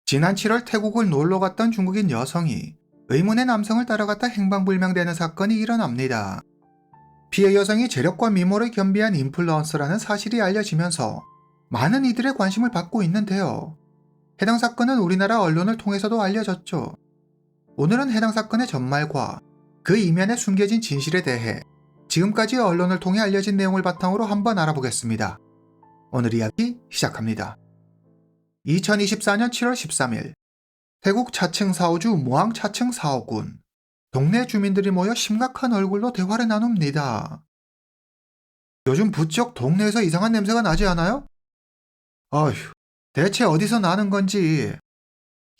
지난 7월 태국을 놀러 갔던 중국인 여성이 의문의 남성을 따라갔다 행방불명되는 사건이 일어납니다. 피해 여성이 재력과 미모를 겸비한 인플루언서라는 사실이 알려지면서 많은 이들의 관심을 받고 있는데요. 해당 사건은 우리나라 언론을 통해서도 알려졌죠. 오늘은 해당 사건의 전말과 그 이면에 숨겨진 진실에 대해 지금까지 언론을 통해 알려진 내용을 바탕으로 한번 알아보겠습니다. 오늘 이야기 시작합니다. 2024년 7월 13일 태국 차층 사오주 무앙 차층 사오군 동네 주민들이 모여 심각한 얼굴로 대화를 나눕니다. 요즘 부쩍 동네에서 이상한 냄새가 나지 않아요? 어휴, 대체 어디서 나는 건지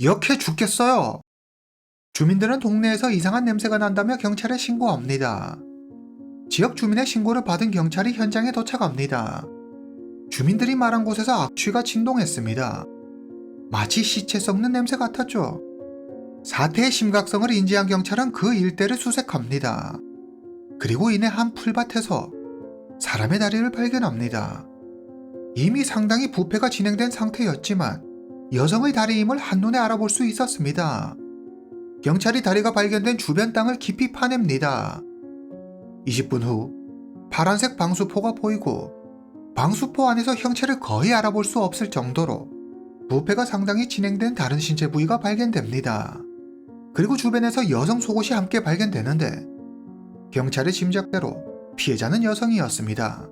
역해 죽겠어요. 주민들은 동네에서 이상한 냄새가 난다며 경찰에 신고합니다. 지역 주민의 신고를 받은 경찰이 현장에 도착합니다. 주민들이 말한 곳에서 악취가 진동했습니다. 마치 시체 썩는 냄새 같았죠. 사태의 심각성을 인지한 경찰은 그 일대를 수색합니다. 그리고 이내 한 풀밭에서 사람의 다리를 발견합니다. 이미 상당히 부패가 진행된 상태였지만 여성의 다리임을 한눈에 알아볼 수 있었습니다. 경찰이 다리가 발견된 주변 땅을 깊이 파냅니다. 20분 후 파란색 방수포가 보이고 방수포 안에서 형체를 거의 알아볼 수 없을 정도로 부패가 상당히 진행된 다른 신체 부위가 발견됩니다. 그리고 주변에서 여성 속옷이 함께 발견되는데 경찰의 짐작대로 피해자는 여성이었습니다.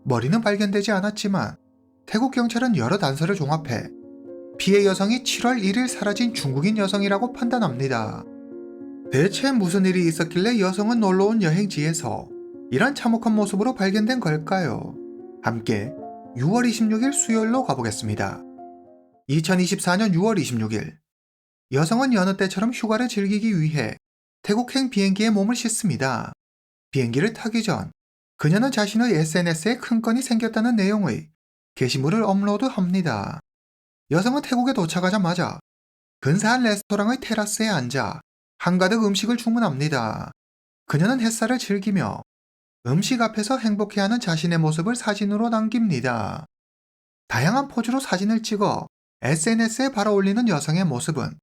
머리는 발견되지 않았지만 태국 경찰은 여러 단서를 종합해 피해 여성이 7월 1일 사라진 중국인 여성이라고 판단합니다. 대체 무슨 일이 있었길래 여성은 놀러온 여행지에서 이런 참혹한 모습으로 발견된 걸까요? 함께 6월 26일 수요일로 가보겠습니다. 2024년 6월 26일 여성은 여느 때처럼 휴가를 즐기기 위해 태국행 비행기에 몸을 싣습니다. 비행기를 타기 전 그녀는 자신의 SNS에 큰 건이 생겼다는 내용의 게시물을 업로드합니다. 여성은 태국에 도착하자마자 근사한 레스토랑의 테라스에 앉아 한가득 음식을 주문합니다. 그녀는 햇살을 즐기며 음식 앞에서 행복해하는 자신의 모습을 사진으로 남깁니다. 다양한 포즈로 사진을 찍어 SNS에 발아올리는 여성의 모습은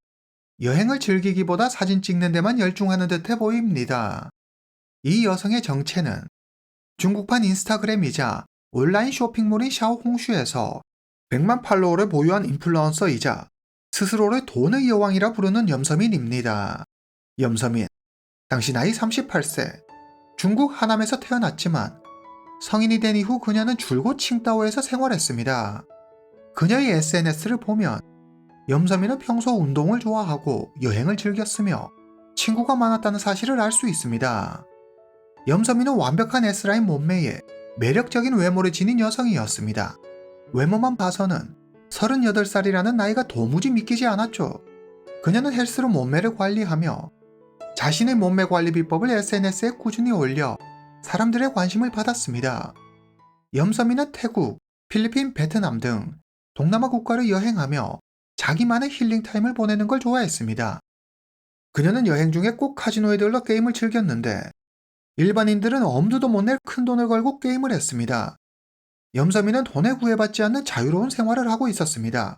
여행을 즐기기보다 사진 찍는 데만 열중하는 듯해 보입니다. 이 여성의 정체는 중국판 인스타그램이자 온라인 쇼핑몰인 샤오홍슈에서 100만 팔로워를 보유한 인플루언서이자 스스로를 돈의 여왕이라 부르는 염서민입니다. 염서민, 당시 나이 38세, 중국 하남에서 태어났지만 성인이 된 이후 그녀는 줄곧 칭다오에서 생활했습니다. 그녀의 SNS를 보면 염서민은 평소 운동을 좋아하고 여행을 즐겼으며 친구가 많았다는 사실을 알 수 있습니다. 염서민은 완벽한 S라인 몸매에 매력적인 외모를 지닌 여성이었습니다. 외모만 봐서는 38살이라는 나이가 도무지 믿기지 않았죠. 그녀는 헬스로 몸매를 관리하며 자신의 몸매 관리 비법을 SNS에 꾸준히 올려 사람들의 관심을 받았습니다. 염서민은 태국, 필리핀, 베트남 등 동남아 국가를 여행하며 자기만의 힐링 타임을 보내는 걸 좋아했습니다. 그녀는 여행 중에 꼭 카지노에 들러 게임을 즐겼는데 일반인들은 엄두도 못 낼 큰 돈을 걸고 게임을 했습니다. 염서민은 돈에 구애받지 않는 자유로운 생활을 하고 있었습니다.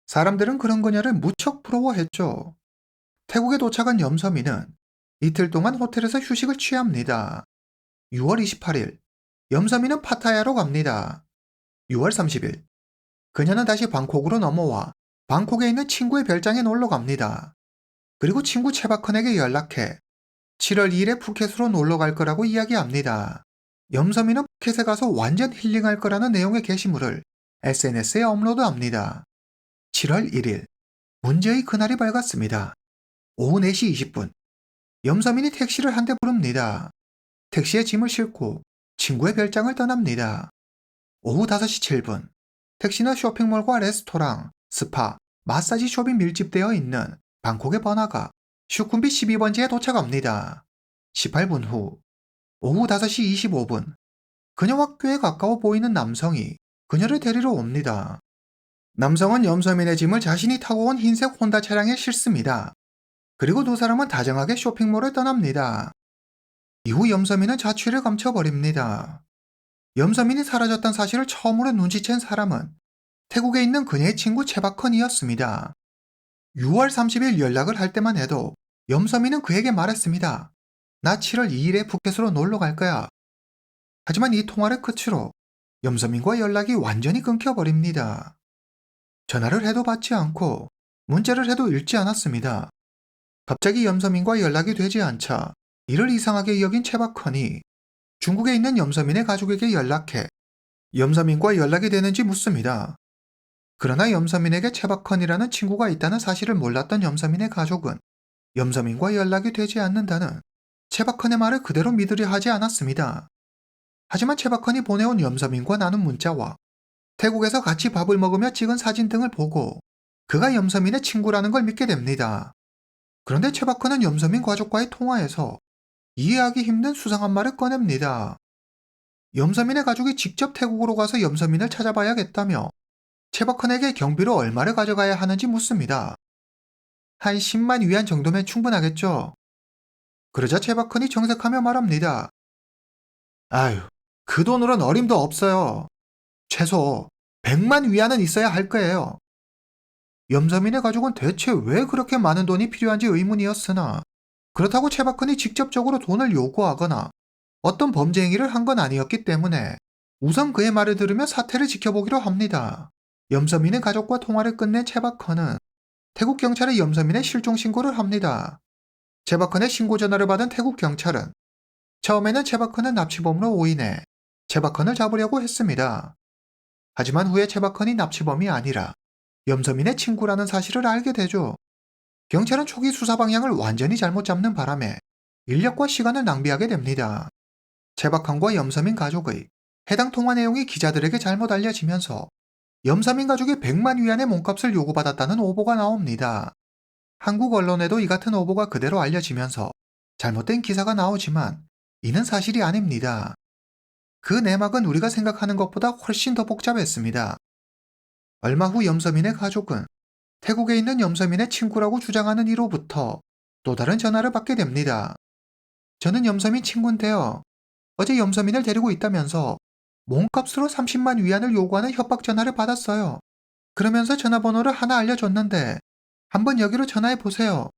사람들은 그런 그녀를 무척 부러워했죠. 태국에 도착한 염서민은 이틀 동안 호텔에서 휴식을 취합니다. 6월 28일, 염서민은 파타야로 갑니다. 6월 30일, 그녀는 다시 방콕으로 넘어와 방콕에 있는 친구의 별장에 놀러 갑니다. 그리고 친구 채바컨에게 연락해 7월 2일에 푸켓으로 놀러 갈 거라고 이야기합니다. 염서민은 푸켓에 가서 완전 힐링할 거라는 내용의 게시물을 SNS에 업로드합니다. 7월 1일, 문제의 그날이 밝았습니다. 오후 4시 20분, 염서민이 택시를 한 대 부릅니다. 택시에 짐을 싣고 친구의 별장을 떠납니다. 오후 5시 7분, 택시는 쇼핑몰과 레스토랑, 스파, 마사지 숍이 밀집되어 있는 방콕의 번화가 슈쿰비 12번지에 도착합니다. 18분 후, 오후 5시 25분, 그녀와 꽤 가까워 보이는 남성이 그녀를 데리러 옵니다. 남성은 염서민의 짐을 자신이 타고 온 흰색 혼다 차량에 싣습니다. 그리고 두 사람은 다정하게 쇼핑몰을 떠납니다. 이후 염서민은 자취를 감춰버립니다. 염서민이 사라졌던 사실을 처음으로 눈치챈 사람은 태국에 있는 그녀의 친구 채바컨이었습니다. 6월 30일 연락을 할 때만 해도 염서민은 그에게 말했습니다. 나 7월 2일에 푸켓으로 놀러 갈 거야. 하지만 이 통화를 끝으로 염서민과 연락이 완전히 끊겨버립니다. 전화를 해도 받지 않고 문자를 해도 읽지 않았습니다. 갑자기 염서민과 연락이 되지 않자 이를 이상하게 여긴 채바컨이 중국에 있는 염서민의 가족에게 연락해 염서민과 연락이 되는지 묻습니다. 그러나 염서민에게 채바컨이라는 친구가 있다는 사실을 몰랐던 염서민의 가족은 염서민과 연락이 되지 않는다는 채바컨의 말을 그대로 믿으려 하지 않았습니다. 하지만 채바컨이 보내온 염서민과 나눈 문자와 태국에서 같이 밥을 먹으며 찍은 사진 등을 보고 그가 염서민의 친구라는 걸 믿게 됩니다. 그런데 채바컨은 염서민 가족과의 통화에서 이해하기 힘든 수상한 말을 꺼냅니다. 염서민의 가족이 직접 태국으로 가서 염서민을 찾아봐야겠다며 채바컨에게 경비로 얼마를 가져가야 하는지 묻습니다. 한 10만 위안 정도면 충분하겠죠? 그러자 채바컨이 정색하며 말합니다. 아유, 그 돈으론 어림도 없어요. 최소 100만 위안은 있어야 할 거예요. 염서민의 가족은 대체 왜 그렇게 많은 돈이 필요한지 의문이었으나 그렇다고 채바컨이 직접적으로 돈을 요구하거나 어떤 범죄 행위를 한 건 아니었기 때문에 우선 그의 말을 들으며 사태를 지켜보기로 합니다. 염서민의 가족과 통화를 끝낸 채바컨은 태국 경찰에 염서민의 실종 신고를 합니다. 채바컨의 신고 전화를 받은 태국 경찰은 처음에는 채바컨을 납치범으로 오인해 채바컨을 잡으려고 했습니다. 하지만 후에 채바컨이 납치범이 아니라 염서민의 친구라는 사실을 알게 되죠. 경찰은 초기 수사 방향을 완전히 잘못 잡는 바람에 인력과 시간을 낭비하게 됩니다. 채바컨과 염서민 가족의 해당 통화 내용이 기자들에게 잘못 알려지면서 염서민 가족이 100만 위안의 몸값을 요구받았다는 오보가 나옵니다. 한국 언론에도 이 같은 오보가 그대로 알려지면서 잘못된 기사가 나오지만 이는 사실이 아닙니다. 그 내막은 우리가 생각하는 것보다 훨씬 더 복잡했습니다. 얼마 후 염서민의 가족은 태국에 있는 염서민의 친구라고 주장하는 이로부터 또 다른 전화를 받게 됩니다. 저는 염서민 친구인데요. 어제 염서민을 데리고 있다면서 몸값으로 30만 위안을 요구하는 협박 전화를 받았어요. 그러면서 전화번호를 하나 알려줬는데 한번 여기로 전화해 보세요.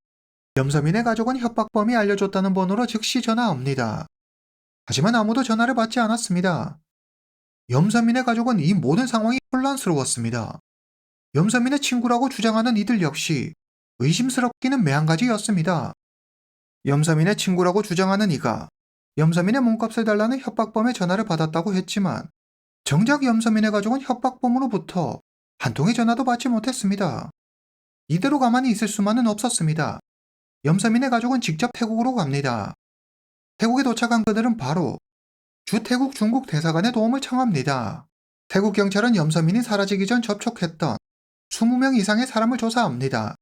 염서민의 가족은 협박범이 알려줬다는 번호로 즉시 전화합니다. 하지만 아무도 전화를 받지 않았습니다. 염서민의 가족은 이 모든 상황이 혼란스러웠습니다. 염서민의 친구라고 주장하는 이들 역시 의심스럽기는 매한가지였습니다. 염서민의 친구라고 주장하는 이가 염서민의 몸값을 달라는 협박범의 전화를 받았다고 했지만 정작 염서민의 가족은 협박범으로부터 한 통의 전화도 받지 못했습니다. 이대로 가만히 있을 수만은 없었습니다. 염서민의 가족은 직접 태국으로 갑니다. 태국에 도착한 그들은 바로 주 태국 중국 대사관의 도움을 청합니다. 태국 경찰은 염서민이 사라지기 전 접촉했던 20명 이상의 사람을 조사합니다.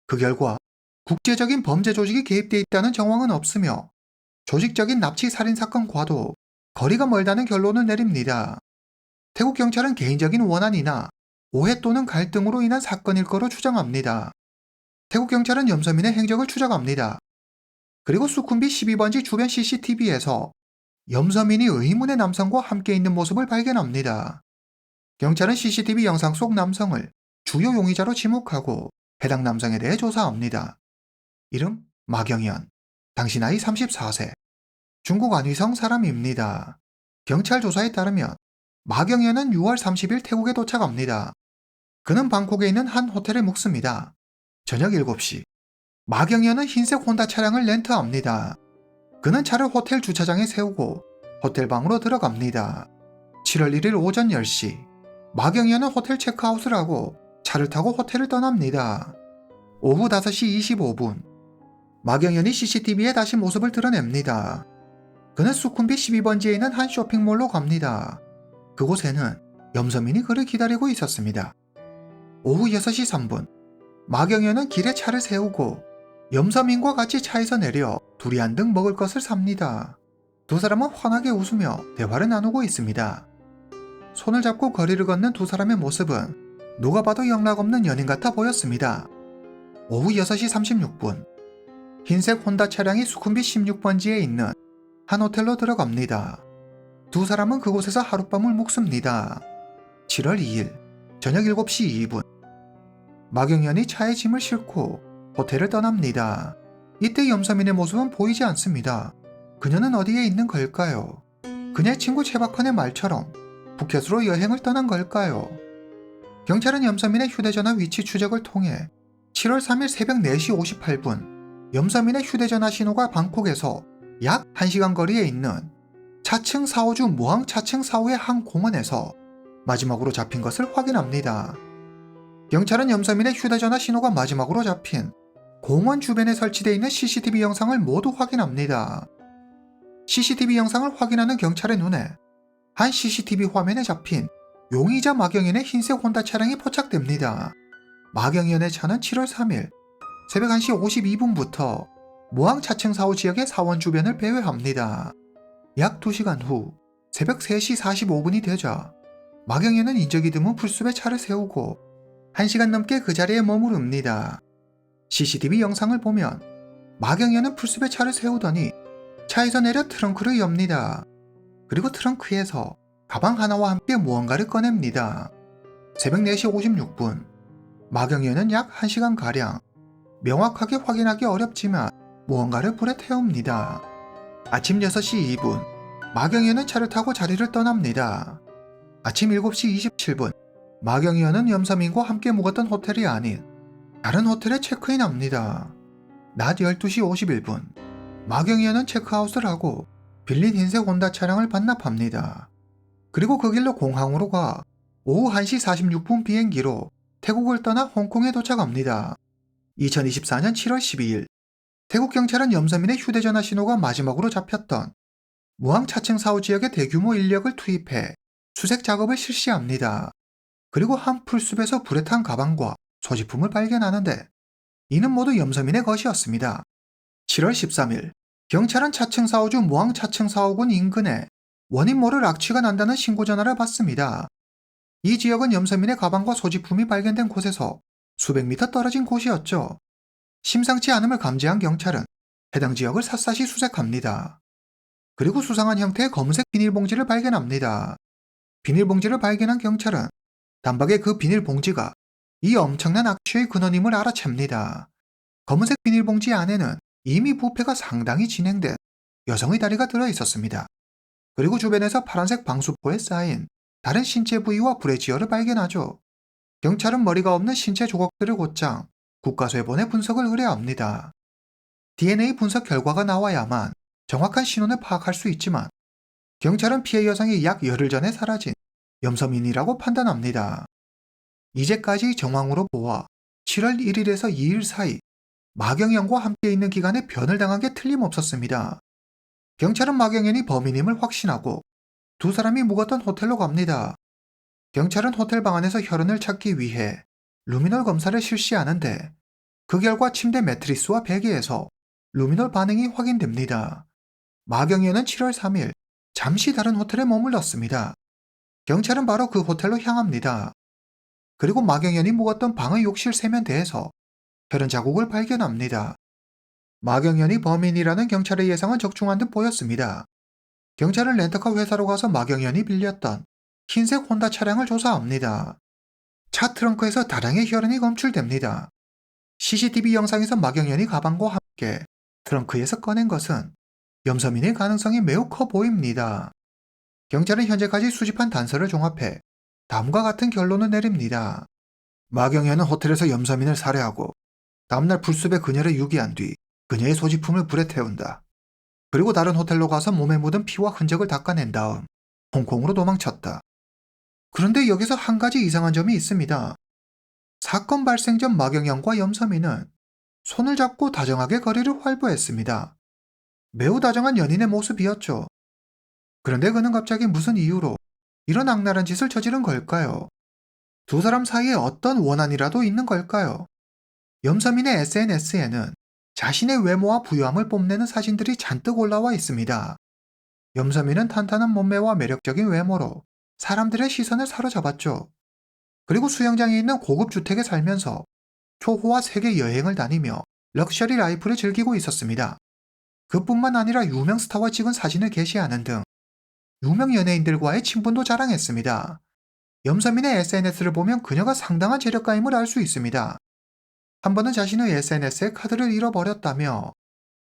그 결과 국제적인 범죄 조직이 개입돼 있다는 정황은 없으며 조직적인 납치 살인 사건과도 거리가 멀다는 결론을 내립니다. 태국 경찰은 개인적인 원한이나 오해 또는 갈등으로 인한 사건일 거로 추정합니다. 태국 경찰은 염서민의 행적을 추적합니다. 그리고 수쿰비 12번지 주변 CCTV에서 염서민이 의문의 남성과 함께 있는 모습을 발견합니다. 경찰은 CCTV 영상 속 남성을 주요 용의자로 지목하고 해당 남성에 대해 조사합니다. 이름 마경현, 당시 나이 34세, 중국 안휘성 사람입니다. 경찰 조사에 따르면 마경현은 6월 30일 태국에 도착합니다. 그는 방콕에 있는 한 호텔에 묵습니다. 저녁 7시, 마경현은 흰색 혼다 차량을 렌트합니다. 그는 차를 호텔 주차장에 세우고 호텔 방으로 들어갑니다. 7월 1일 오전 10시, 마경현은 호텔 체크아웃을 하고 차를 타고 호텔을 떠납니다. 오후 5시 25분, 마경현이 CCTV에 다시 모습을 드러냅니다. 그는 수쿰비 12번지에 있는 한 쇼핑몰로 갑니다. 그곳에는 염서민이 그를 기다리고 있었습니다. 오후 6시 3분, 마경현은 길에 차를 세우고 염서민과 같이 차에서 내려 둘이 한등 먹을 것을 삽니다. 두 사람은 환하게 웃으며 대화를 나누고 있습니다. 손을 잡고 거리를 걷는 두 사람의 모습은 누가 봐도 영락없는 연인 같아 보였습니다. 오후 6시 36분, 흰색 혼다 차량이 수쿰비 16번지에 있는 한 호텔로 들어갑니다. 두 사람은 그곳에서 하룻밤을 묵습니다. 7월 2일 저녁 7시 2분 마경연이 차에 짐을 싣고 호텔을 떠납니다. 이때 염서민의 모습은 보이지 않습니다. 그녀는 어디에 있는 걸까요? 그녀의 친구 최박헌의 말처럼 푸켓으로 여행을 떠난 걸까요? 경찰은 염서민의 휴대전화 위치 추적을 통해 7월 3일 새벽 4시 58분 염서민의 휴대전화 신호가 방콕에서 약 1시간 거리에 있는 차층 사오주 모항 차층 사오의 한 공원에서 마지막으로 잡힌 것을 확인합니다. 경찰은 염서민의 휴대전화 신호가 마지막으로 잡힌 공원 주변에 설치되어 있는 CCTV 영상을 모두 확인합니다. CCTV 영상을 확인하는 경찰의 눈에 한 CCTV 화면에 잡힌 용의자 마경연의 흰색 혼다 차량이 포착됩니다. 마경연의 차는 7월 3일 새벽 1시 52분부터 모항 차층 사오 지역의 사원 주변을 배회합니다. 약 2시간 후 새벽 3시 45분이 되자 마경연은 인적이 드문 풀숲에 차를 세우고 1시간 넘게 그 자리에 머무릅니다. CCTV 영상을 보면 마경연은 풀숲에 차를 세우더니 차에서 내려 트렁크를 엽니다. 그리고 트렁크에서 가방 하나와 함께 무언가를 꺼냅니다. 새벽 4시 56분 마경연은 약 1시간가량 명확하게 확인하기 어렵지만 무언가를 불에 태웁니다. 아침 6시 2분 마경연은 차를 타고 자리를 떠납니다. 아침 7시 27분 마경연은 염서민과 함께 묵었던 호텔이 아닌 다른 호텔에 체크인합니다. 낮 12시 51분 마경연은 체크아웃을 하고 빌린 흰색 혼다 차량을 반납합니다. 그리고 그 길로 공항으로 가 오후 1시 46분 비행기로 태국을 떠나 홍콩에 도착합니다. 2024년 7월 12일 태국 경찰은 염서민의 휴대전화 신호가 마지막으로 잡혔던 무항 차층 사오 지역에 대규모 인력을 투입해 수색 작업을 실시합니다. 그리고 한 풀숲에서 불에 탄 가방과 소지품을 발견하는데 이는 모두 염서민의 것이었습니다. 7월 13일 경찰은 차층 사오주 무항 차층 사오군 인근에 원인 모를 악취가 난다는 신고 전화를 받습니다. 이 지역은 염서민의 가방과 소지품이 발견된 곳에서 수백 미터 떨어진 곳이었죠. 심상치 않음을 감지한 경찰은 해당 지역을 샅샅이 수색합니다. 그리고 수상한 형태의 검은색 비닐봉지를 발견합니다. 비닐봉지를 발견한 경찰은 단박에 그 비닐봉지가 이 엄청난 악취의 근원임을 알아챕니다. 검은색 비닐봉지 안에는 이미 부패가 상당히 진행된 여성의 다리가 들어있었습니다. 그리고 주변에서 파란색 방수포에 쌓인 다른 신체 부위와 브래지어를 발견하죠. 경찰은 머리가 없는 신체 조각들을 곧장 국가수에 보내 분석을 의뢰합니다. DNA 분석 결과가 나와야만 정확한 신원을 파악할 수 있지만 경찰은 피해 여성이 약 열흘 전에 사라진 염서민이라고 판단합니다. 이제까지 정황으로 보아 7월 1일에서 2일 사이 마경연과 함께 있는 기간에 변을 당한 게 틀림없었습니다. 경찰은 마경연이 범인임을 확신하고 두 사람이 묵었던 호텔로 갑니다. 경찰은 호텔 방 안에서 혈흔을 찾기 위해 루미놀 검사를 실시하는데 그 결과 침대 매트리스와 베개에서 루미놀 반응이 확인됩니다. 마경연은 7월 3일 잠시 다른 호텔에 머물렀습니다. 경찰은 바로 그 호텔로 향합니다. 그리고 마경연이 묵었던 방의 욕실 세면대에서 혈흔 자국을 발견합니다. 마경연이 범인이라는 경찰의 예상은 적중한 듯 보였습니다. 경찰은 렌터카 회사로 가서 마경연이 빌렸던 흰색 혼다 차량을 조사합니다. 차 트렁크에서 다량의 혈흔이 검출됩니다. CCTV 영상에서 마경연이 가방과 함께 트렁크에서 꺼낸 것은 염서민의 가능성이 매우 커 보입니다. 경찰은 현재까지 수집한 단서를 종합해 다음과 같은 결론을 내립니다. 마경연은 호텔에서 염서민을 살해하고 다음날 풀숲에 그녀를 유기한 뒤 그녀의 소지품을 불에 태운다. 그리고 다른 호텔로 가서 몸에 묻은 피와 흔적을 닦아낸 다음 홍콩으로 도망쳤다. 그런데 여기서 한 가지 이상한 점이 있습니다. 사건 발생 전 마경연과 염서민은 손을 잡고 다정하게 거리를 활보했습니다. 매우 다정한 연인의 모습이었죠. 그런데 그는 갑자기 무슨 이유로 이런 악랄한 짓을 저지른 걸까요? 두 사람 사이에 어떤 원한이라도 있는 걸까요? 염서민의 SNS에는 자신의 외모와 부유함을 뽐내는 사진들이 잔뜩 올라와 있습니다. 염서민은 탄탄한 몸매와 매력적인 외모로 사람들의 시선을 사로잡았죠. 그리고 수영장에 있는 고급 주택에 살면서 초호화 세계 여행을 다니며 럭셔리 라이프를 즐기고 있었습니다. 그뿐만 아니라 유명 스타와 찍은 사진을 게시하는 등 유명 연예인들과의 친분도 자랑했습니다. 염서민의 SNS를 보면 그녀가 상당한 재력가임을 알 수 있습니다. 한 번은 자신의 SNS에 카드를 잃어버렸다며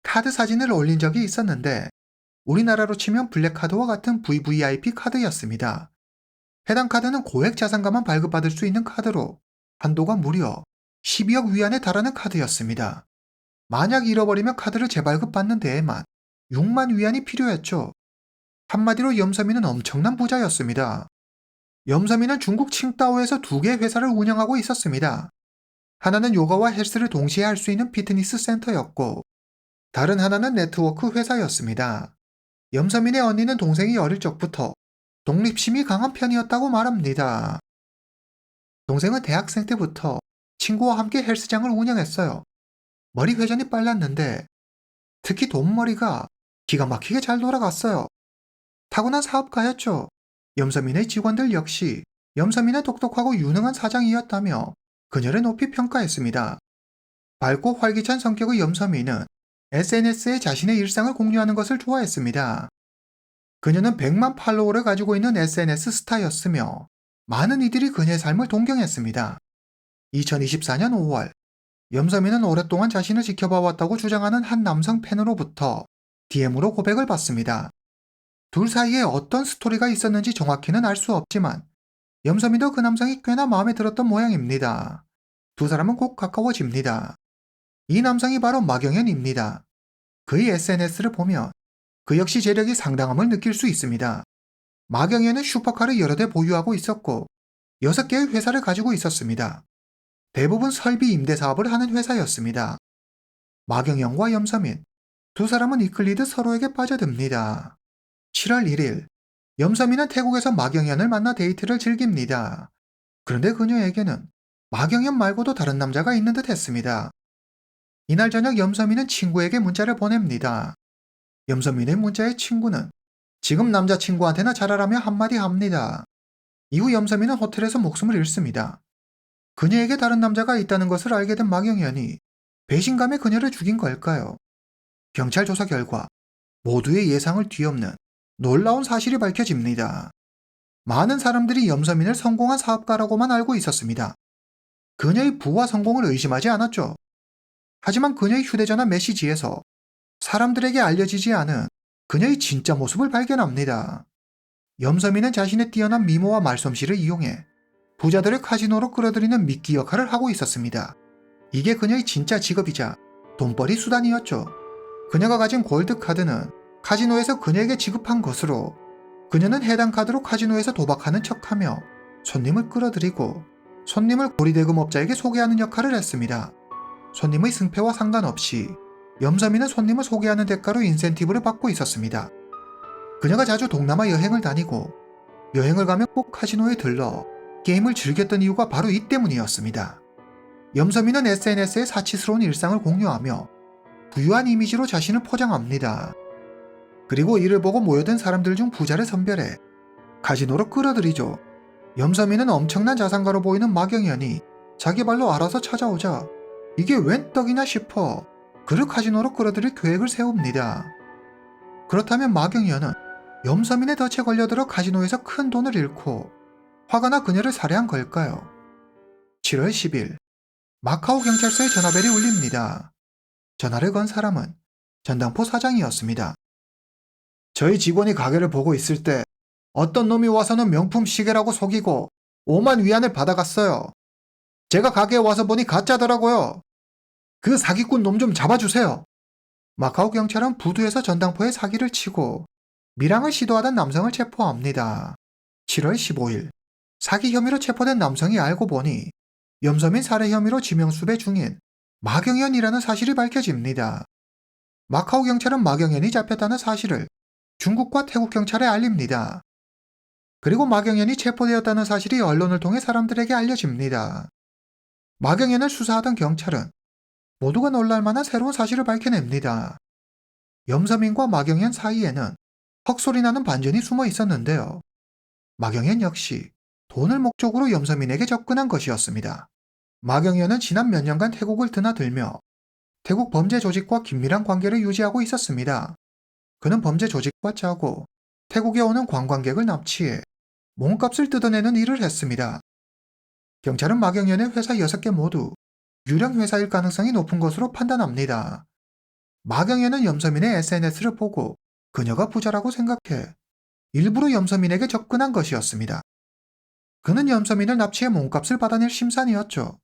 카드 사진을 올린 적이 있었는데 우리나라로 치면 블랙카드와 같은 VVIP 카드였습니다. 해당 카드는 고액 자산가만 발급받을 수 있는 카드로 한도가 무려 12억 위안에 달하는 카드였습니다. 만약 잃어버리면 카드를 재발급받는 데에만 6만 위안이 필요했죠. 한마디로 염서민은 엄청난 부자였습니다. 염서민은 중국 칭다오에서 2개의 회사를 운영하고 있었습니다. 하나는 요가와 헬스를 동시에 할 수 있는 피트니스 센터였고 다른 하나는 네트워크 회사였습니다. 염서민의 언니는 동생이 어릴 적부터 독립심이 강한 편이었다고 말합니다. 동생은 대학생 때부터 친구와 함께 헬스장을 운영했어요. 머리 회전이 빨랐는데 특히 돈머리가 기가 막히게 잘 돌아갔어요. 타고난 사업가였죠. 염서민의 직원들 역시 염서민은 똑똑하고 유능한 사장이었다며 그녀를 높이 평가했습니다. 밝고 활기찬 성격의 염서민은 SNS에 자신의 일상을 공유하는 것을 좋아했습니다. 그녀는 100만 팔로워를 가지고 있는 SNS 스타였으며 많은 이들이 그녀의 삶을 동경했습니다. 2024년 5월, 염서민은 오랫동안 자신을 지켜봐왔다고 주장하는 한 남성 팬으로부터 DM으로 고백을 받습니다. 둘 사이에 어떤 스토리가 있었는지 정확히는 알 수 없지만 염서민도 그 남성이 꽤나 마음에 들었던 모양입니다. 두 사람은 곧 가까워집니다. 이 남성이 바로 마경현입니다. 그의 SNS를 보면 그 역시 재력이 상당함을 느낄 수 있습니다. 마경현은 슈퍼카를 여러 대 보유하고 있었고 6개의 회사를 가지고 있었습니다. 대부분 설비 임대 사업을 하는 회사였습니다. 마경현과 염서민, 두 사람은 이끌리듯 서로에게 빠져듭니다. 7월 1일, 염서민은 태국에서 마경현을 만나 데이트를 즐깁니다. 그런데 그녀에게는 마경현 말고도 다른 남자가 있는 듯 했습니다. 이날 저녁 염서민은 친구에게 문자를 보냅니다. 염서민의 문자의 친구는 지금 남자친구한테나 잘하라며 한마디 합니다. 이후 염서민은 호텔에서 목숨을 잃습니다. 그녀에게 다른 남자가 있다는 것을 알게 된 마경현이 배신감에 그녀를 죽인 걸까요? 경찰 조사 결과 모두의 예상을 뒤엎는 놀라운 사실이 밝혀집니다. 많은 사람들이 염서민을 성공한 사업가라고만 알고 있었습니다. 그녀의 부와 성공을 의심하지 않았죠. 하지만 그녀의 휴대전화 메시지에서 사람들에게 알려지지 않은 그녀의 진짜 모습을 발견합니다. 염서민은 자신의 뛰어난 미모와 말솜씨를 이용해 부자들을 카지노로 끌어들이는 미끼 역할을 하고 있었습니다. 이게 그녀의 진짜 직업이자 돈벌이 수단이었죠. 그녀가 가진 골드 카드는 카지노에서 그녀에게 지급한 것으로 그녀는 해당 카드로 카지노에서 도박하는 척하며 손님을 끌어들이고 손님을 고리대금업자에게 소개하는 역할을 했습니다. 손님의 승패와 상관없이 염서민은 손님을 소개하는 대가로 인센티브를 받고 있었습니다. 그녀가 자주 동남아 여행을 다니고 여행을 가면 꼭 카지노에 들러 게임을 즐겼던 이유가 바로 이 때문이었습니다. 염서민은 SNS에 사치스러운 일상을 공유하며 부유한 이미지로 자신을 포장합니다. 그리고 이를 보고 모여든 사람들 중 부자를 선별해 카지노로 끌어들이죠. 염서민은 엄청난 자산가로 보이는 마경현이 자기 발로 알아서 찾아오자 이게 웬 떡이냐 싶어 그를 카지노로 끌어들일 계획을 세웁니다. 그렇다면 마경현은 염서민의 덫에 걸려들어 카지노에서 큰 돈을 잃고 화가 나 그녀를 살해한 걸까요? 7월 10일 마카오 경찰서에 전화벨이 울립니다. 전화를 건 사람은 전당포 사장이었습니다. 저희 직원이 가게를 보고 있을 때 어떤 놈이 와서는 명품 시계라고 속이고 5만 위안을 받아갔어요. 제가 가게에 와서 보니 가짜더라고요. 그 사기꾼 놈 좀 잡아주세요. 마카오 경찰은 부두에서 전당포에 사기를 치고 밀항을 시도하던 남성을 체포합니다. 7월 15일 사기 혐의로 체포된 남성이 알고 보니 염서민 살해 혐의로 지명수배 중인 마경현이라는 사실이 밝혀집니다. 마카오 경찰은 마경현이 잡혔다는 사실을 중국과 태국 경찰에 알립니다. 그리고 마경현이 체포되었다는 사실이 언론을 통해 사람들에게 알려집니다. 마경현을 수사하던 경찰은 모두가 놀랄만한 새로운 사실을 밝혀냅니다. 염서민과 마경현 사이에는 헉소리나는 반전이 숨어 있었는데요. 마경현 역시 돈을 목적으로 염서민에게 접근한 것이었습니다. 마경현은 지난 몇 년간 태국을 드나들며 태국 범죄 조직과 긴밀한 관계를 유지하고 있었습니다. 그는 범죄 조직과 짜고 태국에 오는 관광객을 납치해 몸값을 뜯어내는 일을 했습니다. 경찰은 마경연의 회사 6개 모두 유령 회사일 가능성이 높은 것으로 판단합니다. 마경연은 염서민의 SNS를 보고 그녀가 부자라고 생각해 일부러 염서민에게 접근한 것이었습니다. 그는 염서민을 납치해 몸값을 받아낼 심산이었죠.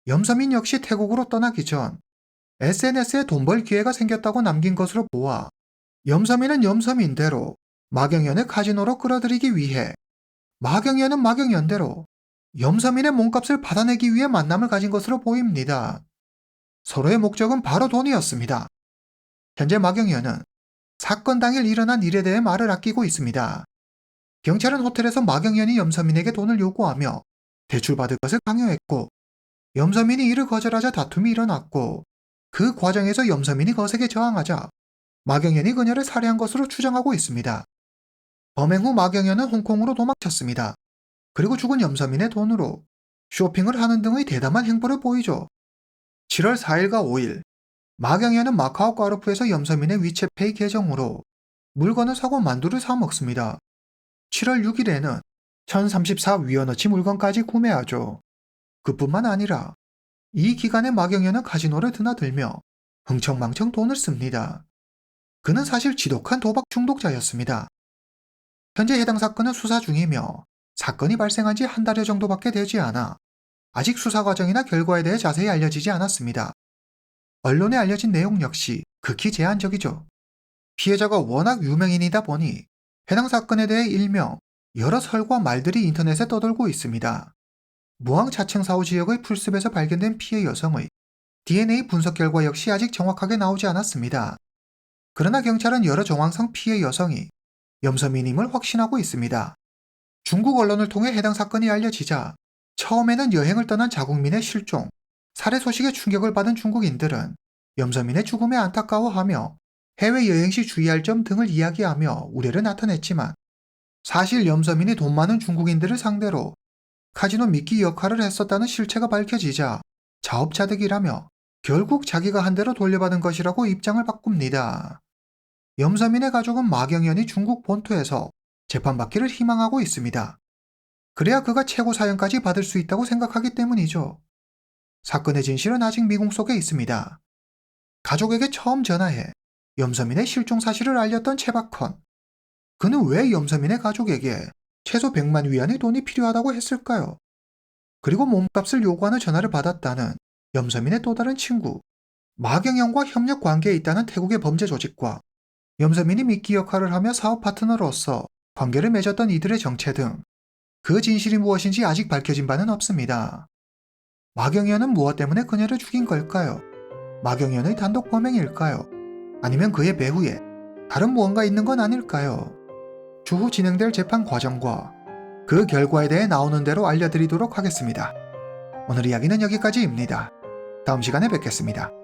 염서민 역시 태국으로 떠나기 전 SNS에 돈 벌 기회가 생겼다고 남긴 것으로 보아 염서민은 염서민대로 마경연의 카지노로 끌어들이기 위해 마경연은 마경연대로 염서민의 몸값을 받아내기 위해 만남을 가진 것으로 보입니다. 서로의 목적은 바로 돈이었습니다. 현재 마경연은 사건 당일 일어난 일에 대해 말을 아끼고 있습니다. 경찰은 호텔에서 마경연이 염서민에게 돈을 요구하며 대출받을 것을 강요했고 염서민이 이를 거절하자 다툼이 일어났고 그 과정에서 염서민이 거세게 저항하자 마경연이 그녀를 살해한 것으로 추정하고 있습니다. 범행 후 마경연은 홍콩으로 도망쳤습니다. 그리고 죽은 염서민의 돈으로 쇼핑을 하는 등의 대담한 행보를 보이죠. 7월 4일과 5일 마경연은 마카오 까르푸에서 염서민의 위챗페이 계정으로 물건을 사고 만두를 사 먹습니다. 7월 6일에는 1034위안어치 물건까지 구매하죠. 그뿐만 아니라 이 기간에 마경연은 카지노를 드나들며 흥청망청 돈을 씁니다. 그는 사실 지독한 도박 중독자였습니다. 현재 해당 사건은 수사 중이며 사건이 발생한 지 한 달여 정도밖에 되지 않아 아직 수사 과정이나 결과에 대해 자세히 알려지지 않았습니다. 언론에 알려진 내용 역시 극히 제한적이죠. 피해자가 워낙 유명인이다 보니 해당 사건에 대해 일명 여러 설과 말들이 인터넷에 떠돌고 있습니다. 무항 차층사오 지역의 풀숲에서 발견된 피해 여성의 DNA 분석 결과 역시 아직 정확하게 나오지 않았습니다. 그러나 경찰은 여러 정황상 피해 여성이 염서민임을 확신하고 있습니다. 중국 언론을 통해 해당 사건이 알려지자 처음에는 여행을 떠난 자국민의 실종, 살해 소식에 충격을 받은 중국인들은 염서민의 죽음에 안타까워하며 해외여행 시 주의할 점 등을 이야기하며 우려를 나타냈지만 사실 염서민이 돈 많은 중국인들을 상대로 카지노 미끼 역할을 했었다는 실체가 밝혀지자 자업자득이라며 결국 자기가 한 대로 돌려받은 것이라고 입장을 바꿉니다. 염서민의 가족은 마경연이 중국 본토에서 재판받기를 희망하고 있습니다. 그래야 그가 최고 사형까지 받을 수 있다고 생각하기 때문이죠. 사건의 진실은 아직 미궁 속에 있습니다. 가족에게 처음 전화해 염서민의 실종 사실을 알렸던 채박헌. 그는 왜 염서민의 가족에게 최소 100만 위안의 돈이 필요하다고 했을까요? 그리고 몸값을 요구하는 전화를 받았다는 염서민의 또 다른 친구, 마경연과 협력 관계에 있다는 태국의 범죄 조직과 염서민이 미끼 역할을 하며 사업 파트너로서 관계를 맺었던 이들의 정체 등 그 진실이 무엇인지 아직 밝혀진 바는 없습니다. 마경연은 무엇 때문에 그녀를 죽인 걸까요? 마경연의 단독 범행일까요? 아니면 그의 배후에 다른 무언가 있는 건 아닐까요? 추후 진행될 재판 과정과 그 결과에 대해 나오는 대로 알려드리도록 하겠습니다. 오늘 이야기는 여기까지입니다. 다음 시간에 뵙겠습니다.